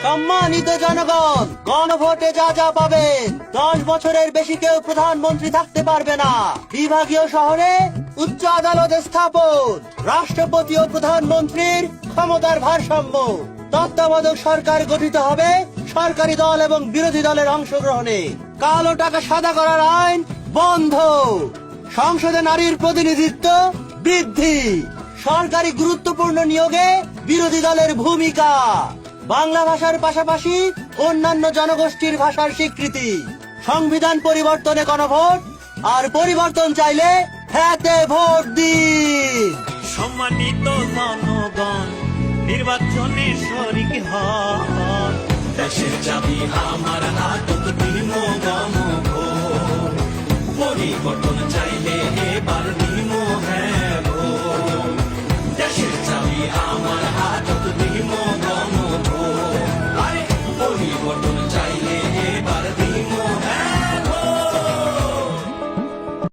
সম্মানিত জনগণ, গণভোটে যা যা পাবেন। 10 বছরের বেশি কেউ প্রধানমন্ত্রী থাকতে পারবে না। বিভাগীয় শহরে উচ্চ আদালত স্থাপন, রাষ্ট্রপতি ও প্রধানমন্ত্রীর ক্ষমতার ভারসাম্য, তত্ত্বাবধায়ক সরকার গঠিত হবে সরকারি দল এবং বিরোধী দলের অংশগ্রহণে। কালো টাকা সাদা করার আইন বন্ধ। সংসদে নারীর প্রতিনিধিত্ব বৃদ্ধি। সরকারি গুরুত্বপূর্ণ নিয়োগে বিরোধী দলের ভূমিকা। বাংলা ভাষার পাশাপাশি অন্যান্য জনগোষ্ঠীর ভাষার স্বীকৃতি। সংবিধান পরিবর্তনে গণভোট, আর পরিবর্তন চাইলে হ্যাঁতে ভোট দিন। সম্মানিত জনগণ, নির্বাচনে শরিক হন। দেশের চাবি আমার হাতে।